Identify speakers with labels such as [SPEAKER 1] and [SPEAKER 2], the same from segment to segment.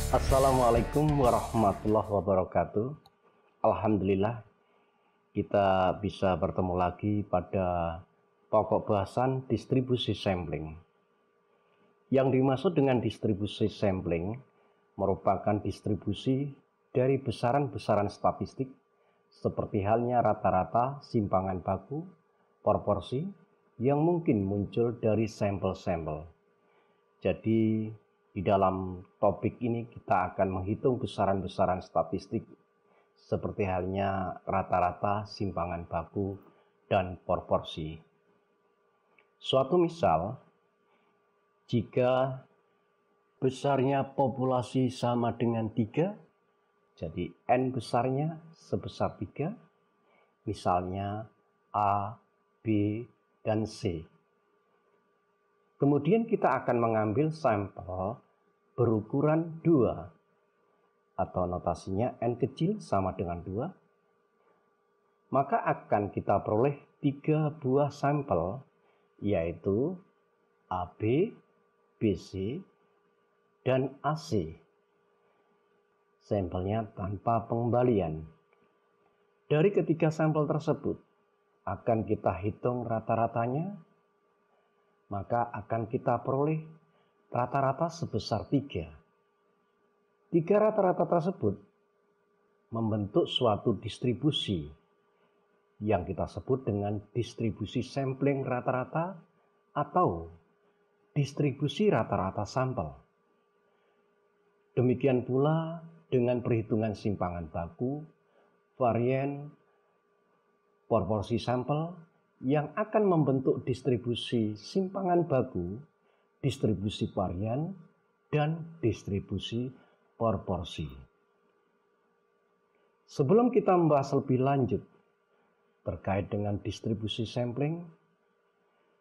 [SPEAKER 1] Assalamualaikum warahmatullahi wabarakatuh. Alhamdulillah kita bisa bertemu lagi pada pokok bahasan distribusi sampling. Yang dimaksud dengan distribusi sampling merupakan distribusi dari besaran-besaran statistik seperti halnya rata-rata, simpangan baku, proporsi yang mungkin muncul dari sampel-sampel. Jadi di dalam topik ini kita akan menghitung besaran-besaran statistik seperti halnya rata-rata, simpangan baku, dan proporsi. Suatu misal, jika besarnya populasi sama dengan 3, jadi N besarnya sebesar 3, misalnya A, B, dan C. Kemudian kita akan mengambil sampel berukuran 2 atau notasinya N kecil sama dengan 2, maka akan kita peroleh 3 buah sampel, yaitu AB, BC, dan AC. Sampelnya tanpa pengembalian. Dari ketiga sampel tersebut akan kita hitung rata-ratanya, maka akan kita peroleh rata-rata sebesar 3. 3 rata-rata tersebut membentuk suatu distribusi yang kita sebut dengan distribusi sampling rata-rata atau distribusi rata-rata sampel. Demikian pula dengan perhitungan simpangan baku, varian, proporsi sampel yang akan membentuk distribusi simpangan baku, distribusi varian, dan distribusi proporsi. Sebelum kita membahas lebih lanjut terkait dengan distribusi sampling,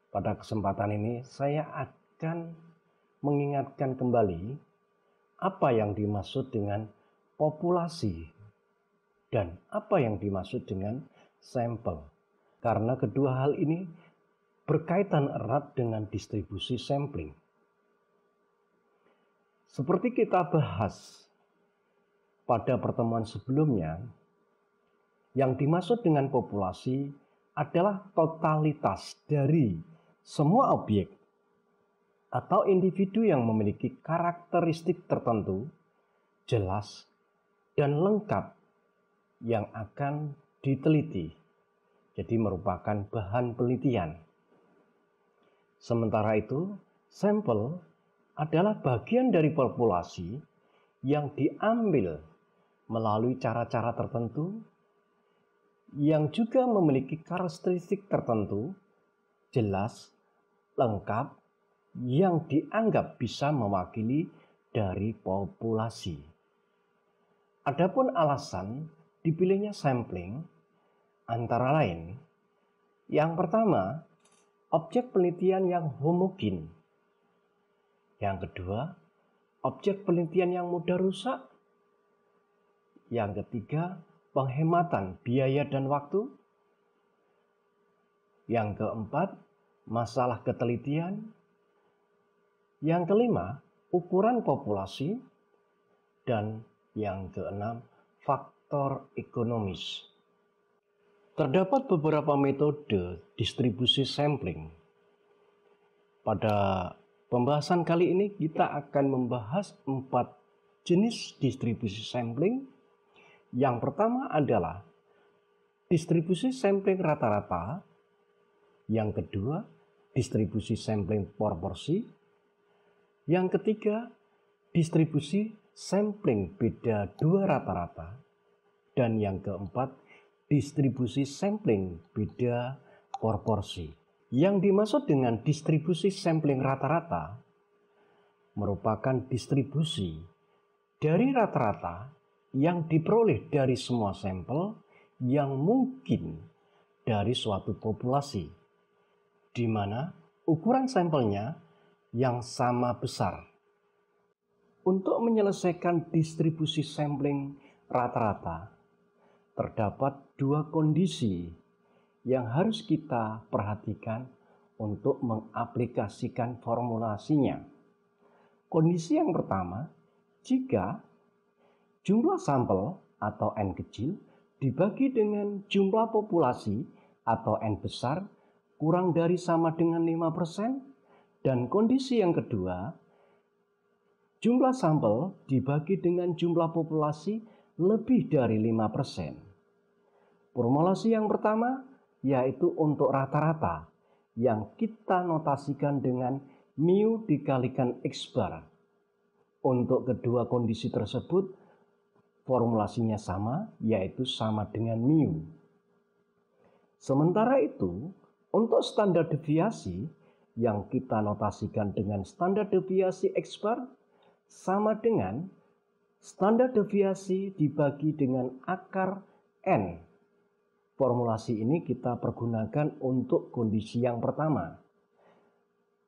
[SPEAKER 1] pada kesempatan ini saya akan mengingatkan kembali apa yang dimaksud dengan populasi dan apa yang dimaksud dengan sampel. Karena kedua hal ini berkaitan erat dengan distribusi sampling. Seperti kita bahas pada pertemuan sebelumnya, yang dimaksud dengan populasi adalah totalitas dari semua objek atau individu yang memiliki karakteristik tertentu, jelas, dan lengkap yang akan diteliti. Jadi merupakan bahan penelitian. Sementara itu, sampel adalah bagian dari populasi yang diambil melalui cara-cara tertentu yang juga memiliki karakteristik tertentu, jelas, lengkap, yang dianggap bisa mewakili dari populasi. Adapun alasan dipilihnya sampling antara lain, yang pertama, objek penelitian yang homogen. Yang kedua, objek penelitian yang mudah rusak. Yang ketiga, penghematan biaya dan waktu. Yang keempat, masalah ketelitian. Yang kelima, ukuran populasi. Dan yang keenam, faktor ekonomis. Terdapat beberapa metode distribusi sampling. Pada pembahasan kali ini kita akan membahas 4 jenis distribusi sampling. Yang pertama adalah distribusi sampling rata-rata. Yang kedua, distribusi sampling proporsi. Yang ketiga, distribusi sampling beda 2 rata-rata. Dan yang keempat, distribusi sampling beda proporsi. Yang dimaksud dengan distribusi sampling rata-rata merupakan distribusi dari rata-rata yang diperoleh dari semua sampel yang mungkin dari suatu populasi, di mana ukuran sampelnya yang sama besar. Untuk menyelesaikan distribusi sampling rata-rata, terdapat 2 kondisi yang harus kita perhatikan untuk mengaplikasikan formulasinya. Kondisi yang pertama, Jika jumlah sampel atau N kecil dibagi dengan jumlah populasi atau N besar kurang dari sama dengan 5%, dan kondisi yang kedua, jumlah sampel dibagi dengan jumlah populasi lebih dari 5%. Formulasi yang pertama yaitu untuk rata-rata yang kita notasikan dengan mu dikalikan X bar. Untuk kedua kondisi tersebut formulasinya sama, yaitu sama dengan mu. Sementara itu, untuk standar deviasi yang kita notasikan dengan standar deviasi X bar sama dengan standar deviasi dibagi dengan akar N. Formulasi ini kita pergunakan untuk kondisi yang pertama.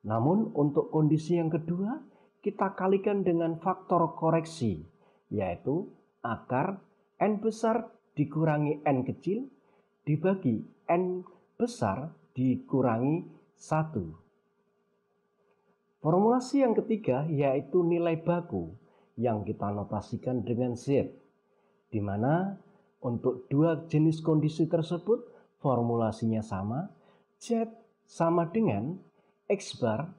[SPEAKER 1] Namun untuk kondisi yang kedua, kita kalikan dengan faktor koreksi, yaitu akar N besar dikurangi N kecil dibagi N besar dikurangi 1. Formulasi yang ketiga yaitu nilai baku yang kita notasikan dengan Z, di mana untuk dua jenis kondisi tersebut formulasinya sama, Z sama dengan X bar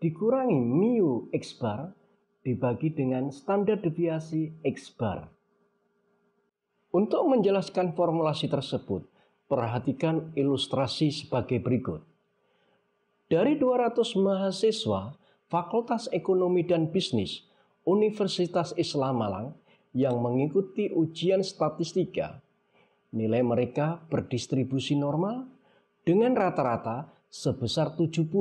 [SPEAKER 1] dikurangi mu X bar dibagi dengan standar deviasi X bar. Untuk menjelaskan formulasi tersebut, perhatikan ilustrasi sebagai berikut. Dari 200 mahasiswa Fakultas Ekonomi dan Bisnis Universitas Islam Malang yang mengikuti ujian statistika, nilai mereka berdistribusi normal dengan rata-rata sebesar 70,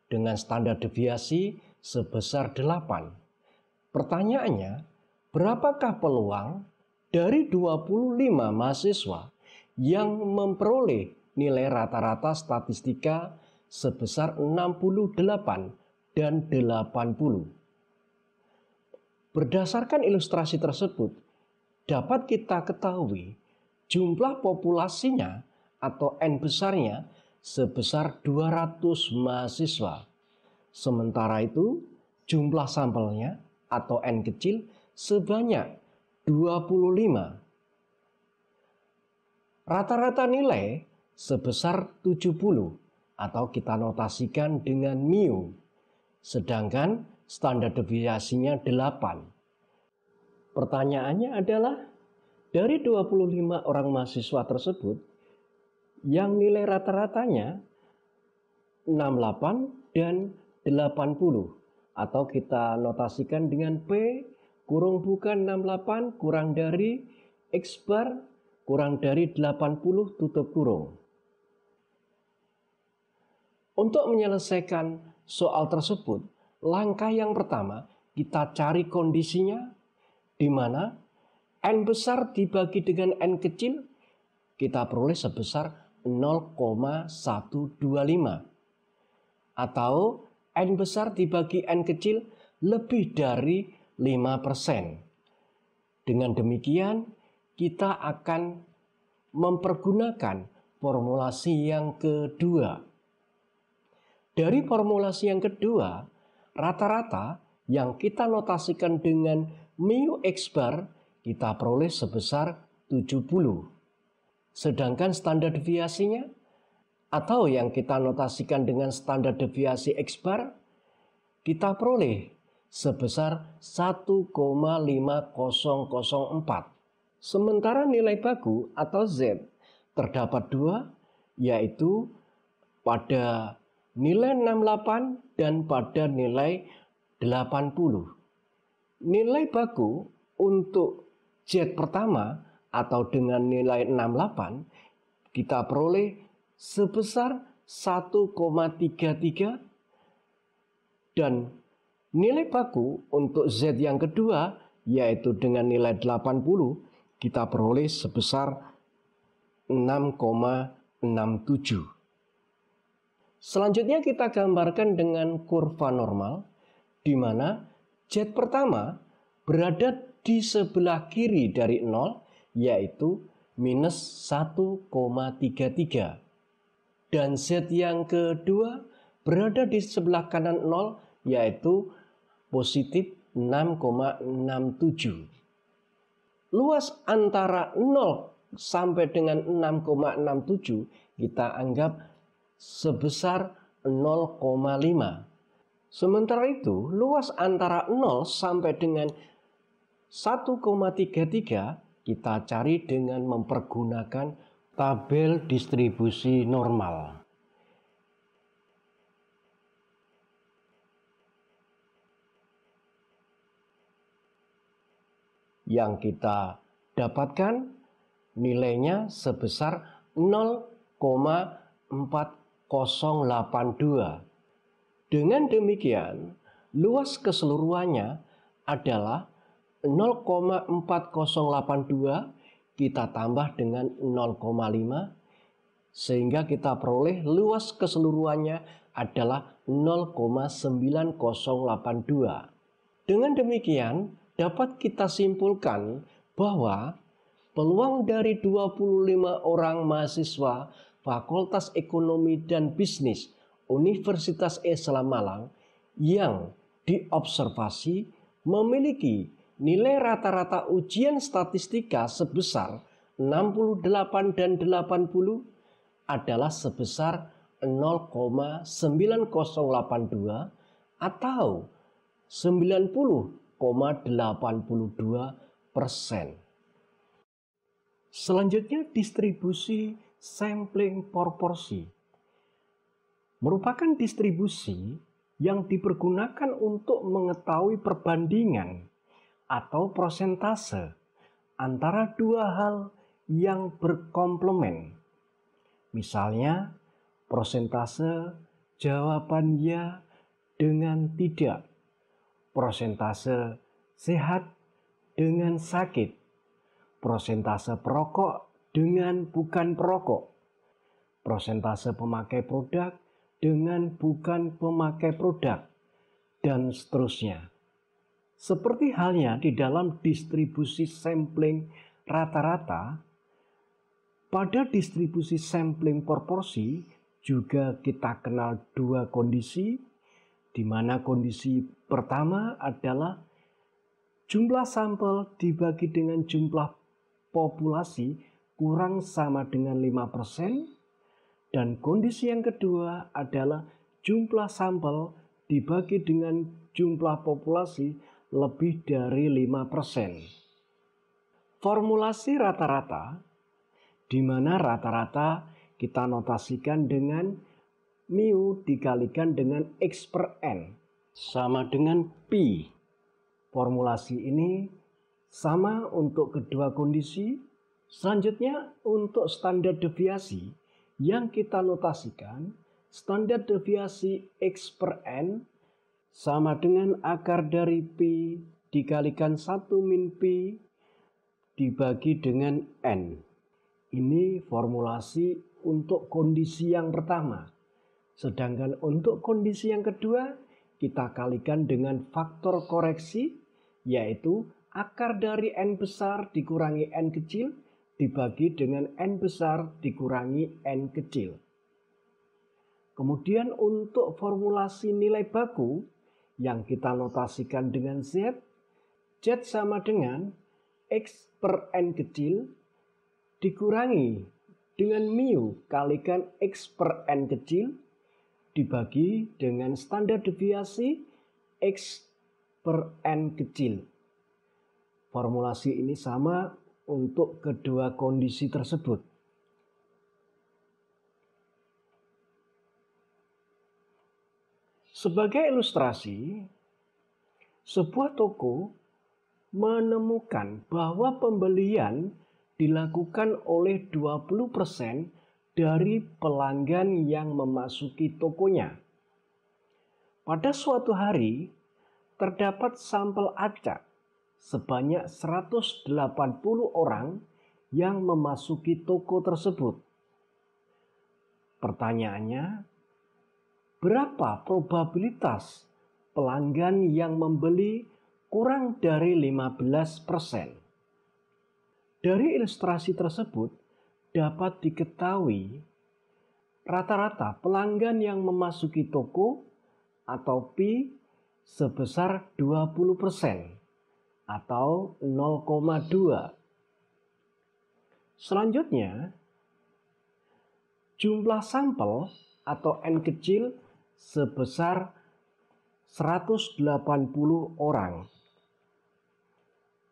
[SPEAKER 1] dengan standar deviasi sebesar 8. Pertanyaannya, berapakah peluang dari 25 mahasiswa yang memperoleh nilai rata-rata statistika sebesar 68 dan 80? Berdasarkan ilustrasi tersebut, dapat kita ketahui jumlah populasinya atau N besarnya sebesar 200 mahasiswa. Sementara itu, jumlah sampelnya atau N kecil sebanyak 25. Rata-rata nilai sebesar 70 atau kita notasikan dengan mu. Sedangkan standar deviasinya 8. Pertanyaannya adalah, dari 25 orang mahasiswa tersebut, yang nilai rata-ratanya 68 dan 80, atau kita notasikan dengan P kurung bukan 68 kurang dari X bar kurang dari 80 tutup kurung. Untuk menyelesaikan soal tersebut, langkah yang pertama kita cari kondisinya, di mana N besar dibagi dengan N kecil kita peroleh sebesar 0,125, atau N besar dibagi N kecil lebih dari 5%. Dengan demikian kita akan mempergunakan formulasi yang kedua. Dari formulasi yang kedua, rata-rata yang kita notasikan dengan mu X bar kita peroleh sebesar 70. Sedangkan standar deviasinya atau yang kita notasikan dengan standar deviasi X bar kita peroleh sebesar 1,5004. Sementara nilai baku atau Z terdapat dua, yaitu pada nilai 68 dan pada nilai 80. Nilai baku untuk Z pertama atau dengan nilai 68 kita peroleh sebesar 1,33, dan nilai baku untuk Z yang kedua yaitu dengan nilai 80 kita peroleh sebesar 6,67. Selanjutnya kita gambarkan dengan kurva normal, di mana Z pertama berada di sebelah kiri dari 0, yaitu minus 1,33. Dan Z yang kedua berada di sebelah kanan 0, yaitu positif 6,67. Luas antara 0 sampai dengan 6,67 kita anggap sebesar 0,5. Sementara itu, luas antara 0 sampai dengan 1,33 kita cari dengan mempergunakan tabel distribusi normal. Yang kita dapatkan nilainya sebesar 0,4082. Dengan demikian, luas keseluruhannya adalah 0,4082 kita tambah dengan 0,5 sehingga kita peroleh luas keseluruhannya adalah 0,9082. Dengan demikian, dapat kita simpulkan bahwa peluang dari 25 orang mahasiswa Fakultas Ekonomi dan Bisnis Universitas Islam Malang yang diobservasi memiliki nilai rata-rata ujian statistika sebesar 68 dan 80 adalah sebesar 0,9082 atau 90,82%. Selanjutnya, distribusi sampling proporsi merupakan distribusi yang dipergunakan untuk mengetahui perbandingan atau persentase antara dua hal yang berkomplement. Misalnya, persentase jawaban ya dengan tidak, persentase sehat dengan sakit, persentase perokok dengan bukan perokok, persentase pemakai produk dengan bukan pemakai produk, dan seterusnya. Seperti halnya di dalam distribusi sampling rata-rata, pada distribusi sampling proporsi juga kita kenal dua kondisi, di mana kondisi pertama adalah jumlah sampel dibagi dengan jumlah populasi kurang sama dengan 5%, dan kondisi yang kedua adalah jumlah sampel dibagi dengan jumlah populasi lebih dari 5%. Formulasi rata-rata, di mana rata-rata kita notasikan dengan mu dikalikan dengan X per N sama dengan Pi. Formulasi ini sama untuk kedua kondisi. Selanjutnya, untuk standar deviasi yang kita notasikan, standar deviasi X per N sama dengan akar dari Pi dikalikan 1 min Pi dibagi dengan N. Ini formulasi untuk kondisi yang pertama. Sedangkan untuk kondisi yang kedua, kita kalikan dengan faktor koreksi, yaitu akar dari N besar dikurangi N kecil dibagi dengan N besar dikurangi N kecil. Kemudian untuk formulasi nilai baku yang kita notasikan dengan Z, Z sama dengan X per N kecil dikurangi dengan mu kalikan X per N kecil dibagi dengan standar deviasi X per N kecil. Formulasi ini sama untuk kedua kondisi tersebut. Sebagai ilustrasi, sebuah toko menemukan bahwa pembelian dilakukan oleh 20% dari pelanggan yang memasuki tokonya. Pada suatu hari, terdapat sampel acak sebanyak 180 orang yang memasuki toko tersebut. Pertanyaannya, berapa probabilitas pelanggan yang membeli kurang dari 15%? Dari ilustrasi tersebut dapat diketahui rata-rata pelanggan yang memasuki toko atau Pi sebesar 20% atau 0,2. Selanjutnya, jumlah sampel atau N kecil sebesar 180 orang.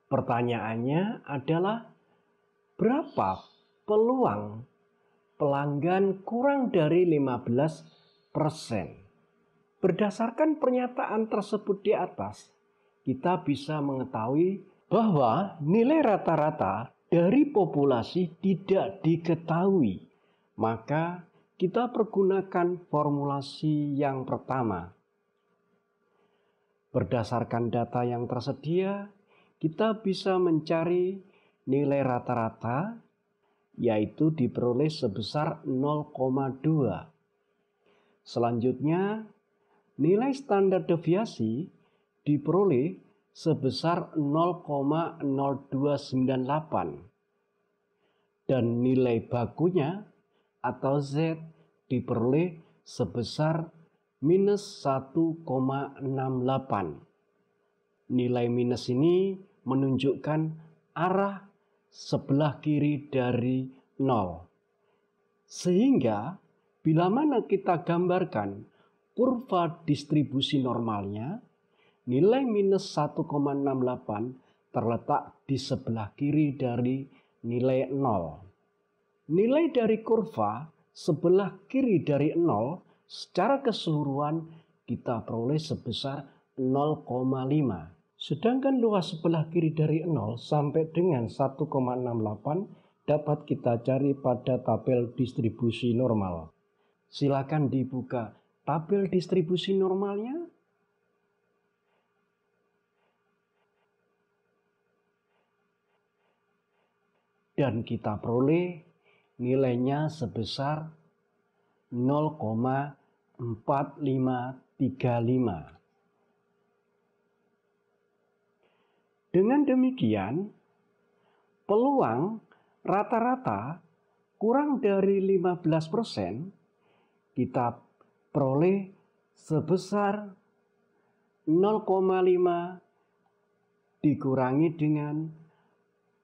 [SPEAKER 1] Pertanyaannya adalah, berapa peluang pelanggan kurang dari 15%? Berdasarkan pernyataan tersebut di atas, kita bisa mengetahui bahwa nilai rata-rata dari populasi tidak diketahui. Maka kita pergunakan formulasi yang pertama. Berdasarkan data yang tersedia, kita bisa mencari nilai rata-rata, yaitu diperoleh sebesar 0,2. Selanjutnya, nilai standar deviasi diperoleh sebesar 0,0298 dan nilai bakunya atau Z diperoleh sebesar minus 1,68. Nilai minus ini menunjukkan arah sebelah kiri dari 0. Sehingga bila mana kita gambarkan kurva distribusi normalnya, nilai minus 1,68 terletak di sebelah kiri dari nilai 0. Nilai dari kurva sebelah kiri dari 0 secara keseluruhan kita peroleh sebesar 0,5. Sedangkan luas sebelah kiri dari 0 sampai dengan 1,68 dapat kita cari pada tabel distribusi normal. Silakan dibuka tabel distribusi normalnya. Dan kita peroleh nilainya sebesar 0,4535. Dengan demikian, peluang rata-rata kurang dari 15% kita peroleh sebesar 0,5 dikurangi dengan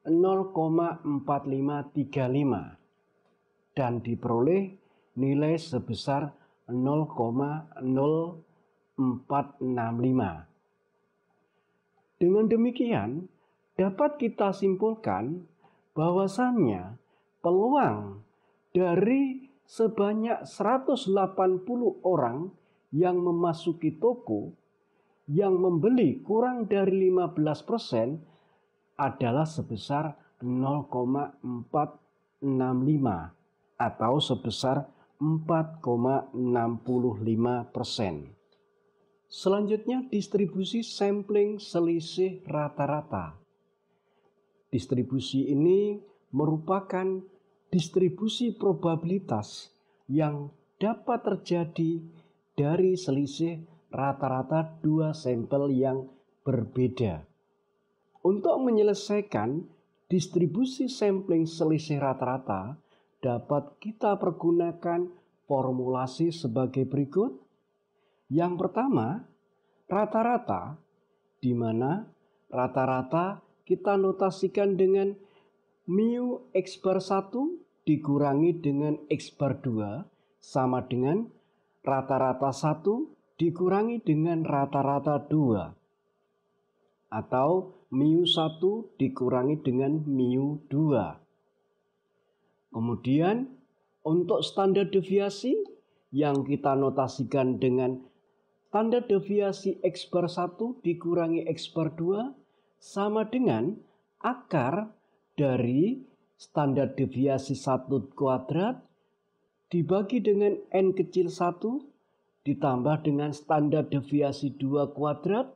[SPEAKER 1] 0,4535 dan diperoleh nilai sebesar 0,0465. Dengan demikian, dapat kita simpulkan bahwasannya peluang dari sebanyak 180 orang yang memasuki toko yang membeli kurang dari 15% adalah sebesar 0,465 atau sebesar 4,65%. Selanjutnya, distribusi sampling selisih rata-rata. Distribusi ini merupakan distribusi probabilitas yang dapat terjadi dari selisih rata-rata dua sampel yang berbeda. Untuk menyelesaikan distribusi sampling selisih rata-rata, dapat kita pergunakan formulasi sebagai berikut. Yang pertama, rata-rata, di mana rata-rata kita notasikan dengan mu X bar 1 dikurangi dengan X bar 2 sama dengan rata-rata 1 dikurangi dengan rata-rata 2 atau mu 1 dikurangi dengan mu 2. Kemudian untuk standar deviasi yang kita notasikan dengan standar deviasi X bar 1 dikurangi X bar 2 sama dengan akar dari standar deviasi 1 kuadrat dibagi dengan N kecil 1 ditambah dengan standar deviasi 2 kuadrat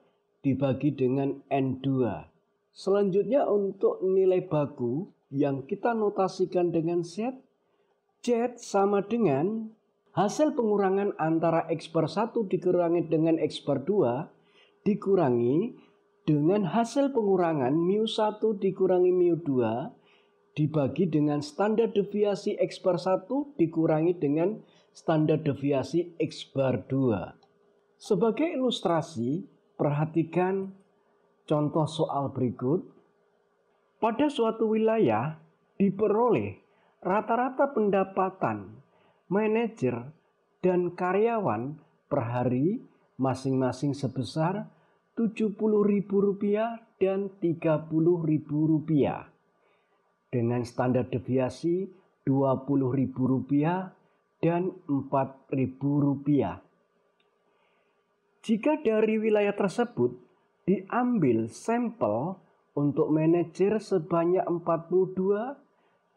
[SPEAKER 1] dibagi dengan N2. Selanjutnya untuk nilai baku yang kita notasikan dengan Z sama dengan hasil pengurangan antara X bar 1 dikurangi dengan X bar 2 dikurangi dengan hasil pengurangan mu 1 dikurangi mu 2 dibagi dengan standar deviasi X bar 1 dikurangi dengan standar deviasi X bar 2. Sebagai ilustrasi, Perhatikan contoh soal berikut. Pada suatu wilayah diperoleh rata-rata pendapatan manajer dan karyawan per hari masing-masing sebesar Rp70.000 dan Rp30.000 dengan standar deviasi Rp20.000 dan Rp4.000. Jika dari wilayah tersebut diambil sampel untuk manajer sebanyak 42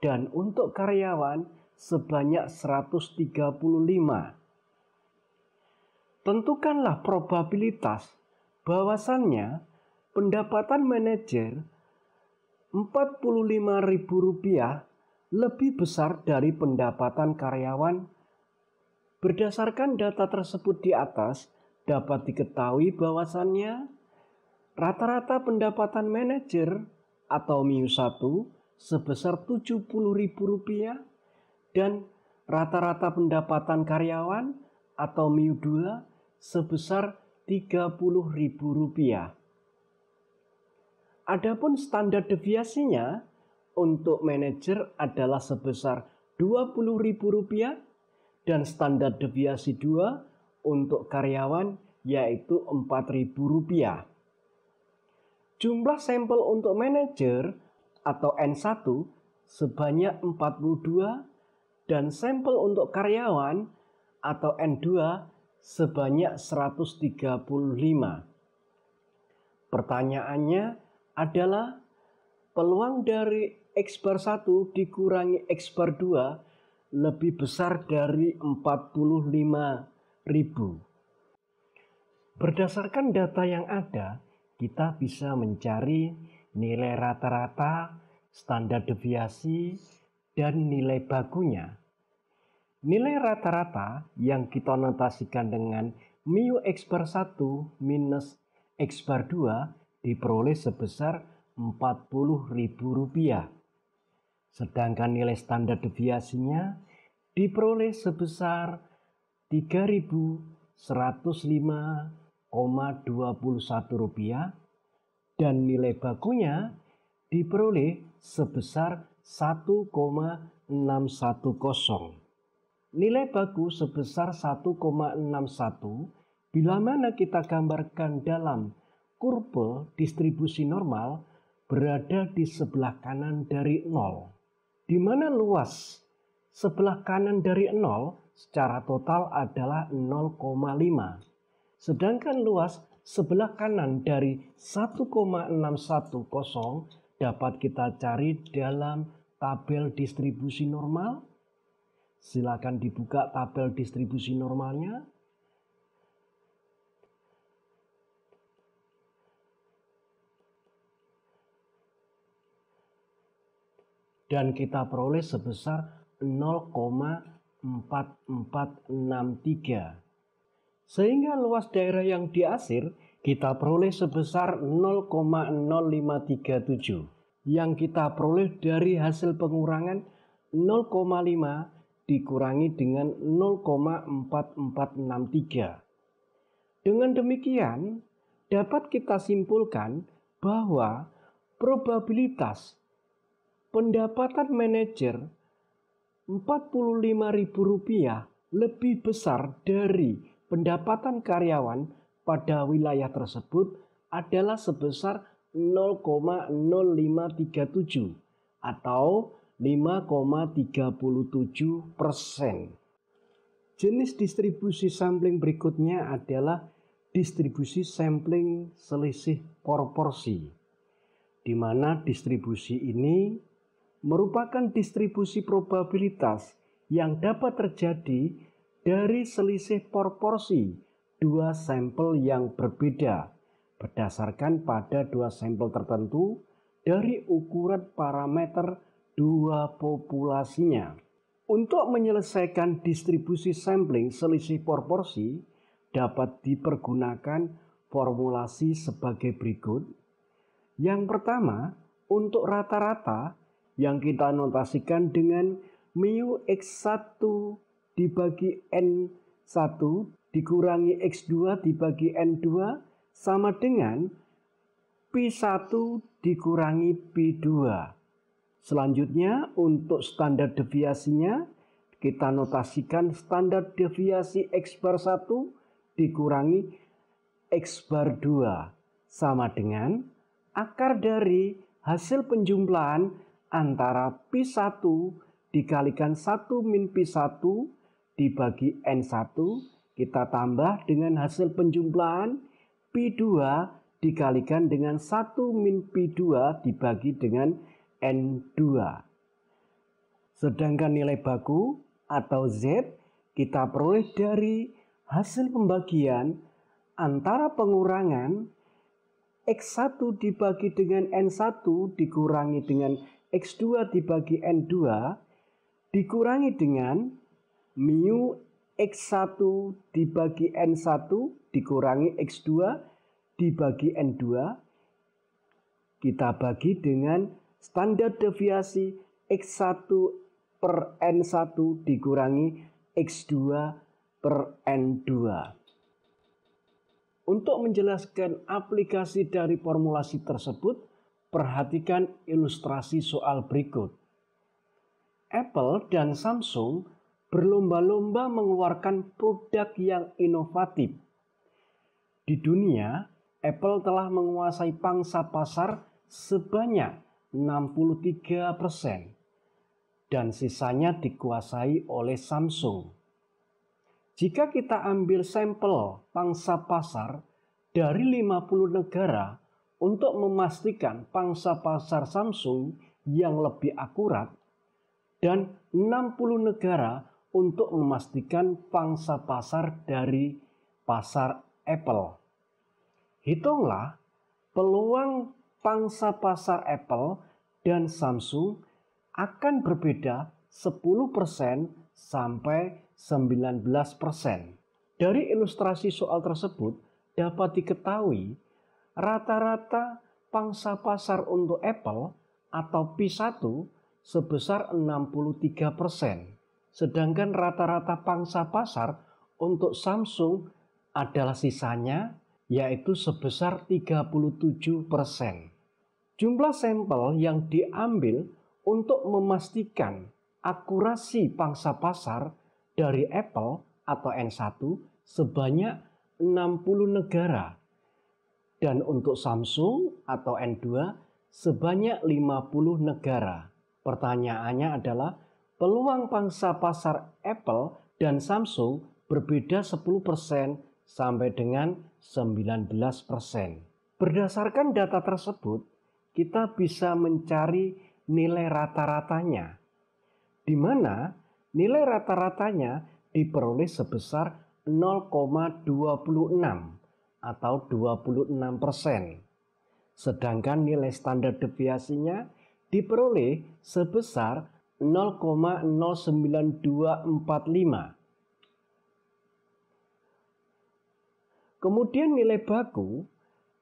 [SPEAKER 1] dan untuk karyawan sebanyak 135. Tentukanlah probabilitas bahwasannya pendapatan manajer Rp45.000 lebih besar dari pendapatan karyawan. Berdasarkan data tersebut di atas, dapat diketahui bahwasannya rata-rata pendapatan manajer atau MIU1 sebesar Rp70.000 dan rata-rata pendapatan karyawan atau MIU2 sebesar Rp30.000. Adapun standar deviasinya untuk manajer adalah sebesar Rp20.000 dan standar deviasi 2 untuk karyawan yaitu Rp4.000. Jumlah sampel untuk manajer atau N1 sebanyak 42 dan sampel untuk karyawan atau N2 sebanyak 135. Pertanyaannya adalah peluang dari X bar 1 dikurangi X bar 2 lebih besar dari 45.000. Berdasarkan data yang ada, kita bisa mencari nilai rata-rata, standar deviasi, dan nilai bakunya. Nilai rata-rata yang kita notasikan dengan mu X bar 1 minus X bar 2 diperoleh sebesar Rp40.000. Sedangkan nilai standar deviasinya diperoleh sebesar Rp3.105,21 dan nilai bakunya diperoleh sebesar 1,610. Nilai baku sebesar 1,61 bila mana kita gambarkan dalam kurva distribusi normal berada di sebelah kanan dari 0, di mana luas sebelah kanan dari 0 secara total adalah 0,5. Sedangkan luas sebelah kanan dari 1,610 dapat kita cari dalam tabel distribusi normal. Silakan dibuka tabel distribusi normalnya. Dan kita peroleh sebesar 0,4463. Sehingga luas daerah yang diasir kita peroleh sebesar 0,0537. Yang kita peroleh dari hasil pengurangan 0,5 dikurangi dengan 0,4463. Dengan demikian dapat kita simpulkan bahwa probabilitas pendapatan manajer Rp45.000 lebih besar dari pendapatan karyawan pada wilayah tersebut adalah sebesar 0,0537 atau 5,37%. Jenis distribusi sampling berikutnya adalah distribusi sampling selisih proporsi, di mana distribusi ini merupakan distribusi probabilitas yang dapat terjadi dari selisih proporsi dua sampel yang berbeda berdasarkan pada dua sampel tertentu dari ukuran parameter dua populasinya. Untuk menyelesaikan distribusi sampling selisih proporsi dapat dipergunakan formulasi sebagai berikut. Yang pertama, untuk rata-rata yang kita notasikan dengan mu X1 dibagi N1 dikurangi X2 dibagi N2 sama dengan Pi1 dikurangi Pi2. Selanjutnya untuk standar deviasinya kita notasikan standar deviasi X bar 1 dikurangi X bar 2 sama dengan akar dari hasil penjumlahan antara Pi1 dikalikan 1 min Pi1 dibagi N1 kita tambah dengan hasil penjumlahan Pi2 dikalikan dengan 1 min Pi2 dibagi dengan N2. Sedangkan nilai baku atau Z kita peroleh dari hasil pembagian antara pengurangan X1 dibagi dengan N1 dikurangi dengan X2 dibagi N2 dikurangi dengan mu X1 dibagi N1 dikurangi X2 dibagi N2 kita bagi dengan standar deviasi X1 per N1 dikurangi X2 per N2. Untuk menjelaskan aplikasi dari formulasi tersebut, perhatikan ilustrasi soal berikut. Apple dan Samsung berlomba-lomba mengeluarkan produk yang inovatif. Di dunia, Apple telah menguasai pangsa pasar sebanyak 63% dan sisanya dikuasai oleh Samsung. Jika kita ambil sampel pangsa pasar dari 50 negara untuk memastikan pangsa pasar Samsung yang lebih akurat dan 60 negara untuk memastikan pangsa pasar dari pasar Apple. Hitunglah peluang pangsa pasar Apple dan Samsung akan berbeda 10% sampai 19%. Dari ilustrasi soal tersebut dapat diketahui rata-rata pangsa pasar untuk Apple atau Pi1 sebesar 63%. Sedangkan rata-rata pangsa pasar untuk Samsung adalah sisanya yaitu sebesar 37%. Jumlah sampel yang diambil untuk memastikan akurasi pangsa pasar dari Apple atau N1 sebanyak 60 negara dan untuk Samsung atau N2 sebanyak 50 negara. Pertanyaannya adalah peluang pangsa pasar Apple dan Samsung berbeda 10% sampai dengan 19%. Berdasarkan data tersebut, kita bisa mencari nilai rata-ratanya, di mana nilai rata-ratanya diperoleh sebesar 0,26 atau 26%. Sedangkan nilai standar deviasinya diperoleh sebesar 0,09245. Kemudian nilai baku,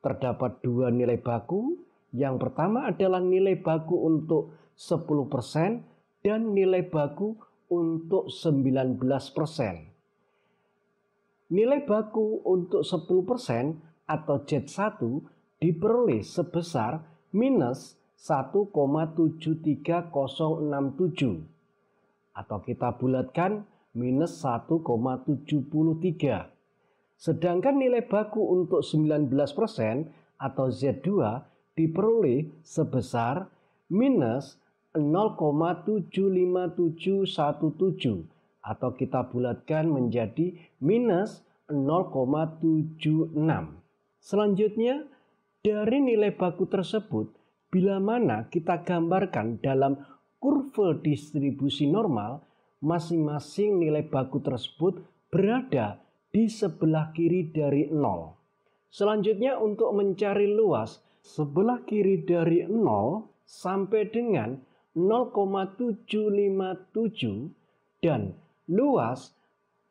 [SPEAKER 1] terdapat dua nilai baku. Yang pertama adalah nilai baku untuk 10% dan nilai baku untuk 19%. Nilai baku untuk 10% atau Z1 diperoleh sebesar minus 1,73067 atau kita bulatkan minus 1,73. Sedangkan nilai baku untuk 19% atau Z2 diperoleh sebesar minus 0,75717 atau kita bulatkan menjadi minus 0,76. Selanjutnya, dari nilai baku tersebut, bila mana kita gambarkan dalam kurva distribusi normal, masing-masing nilai baku tersebut berada di sebelah kiri dari 0. Selanjutnya untuk mencari luas sebelah kiri dari 0 sampai dengan 0,757 dan luas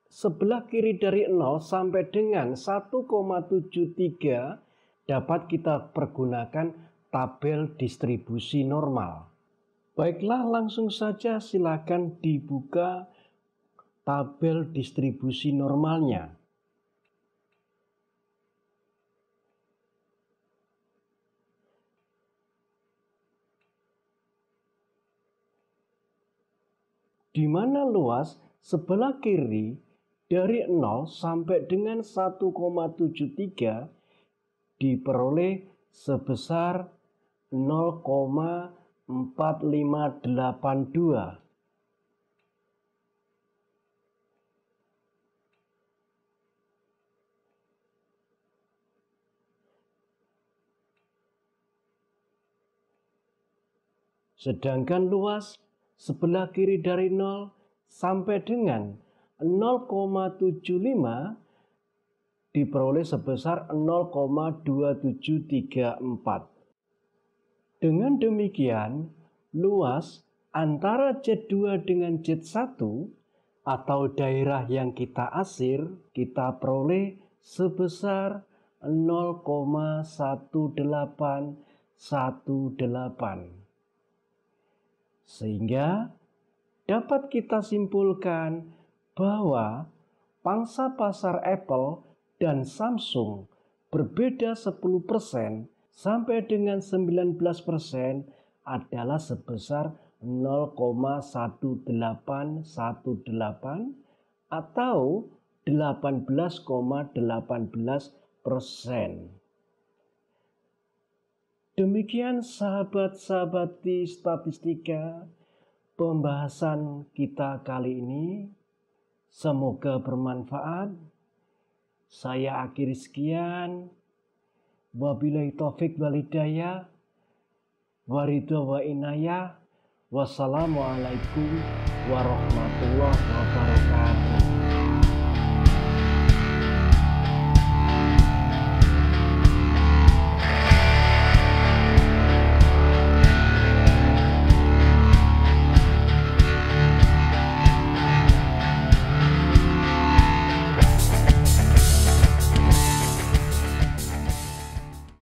[SPEAKER 1] sebelah kiri dari 0 sampai dengan 1,73 dapat kita pergunakan tabel distribusi normal. Baiklah, langsung saja silakan dibuka tabel distribusi normalnya. di mana luas sebelah kiri dari 0 sampai dengan 1,73 diperoleh sebesar 0,4582. Sedangkan luas sebelah kiri dari 0 sampai dengan 0,75 diperoleh sebesar 0,2734. Dengan demikian, luas antara Z2 dengan Z1 atau daerah yang kita asir, kita peroleh sebesar 0,1818. Sehingga dapat kita simpulkan bahwa pangsa pasar Apple dan Samsung berbeda 10% sampai dengan 19% adalah sebesar 0,1818 atau 18,18%. Demikian sahabat-sahabati statistika pembahasan kita kali ini. Semoga bermanfaat. Saya akhiri sekian. Wabillahi taufik wal hidayah. Waridho wa inayah. Wassalamualaikum warahmatullahi wabarakatuh.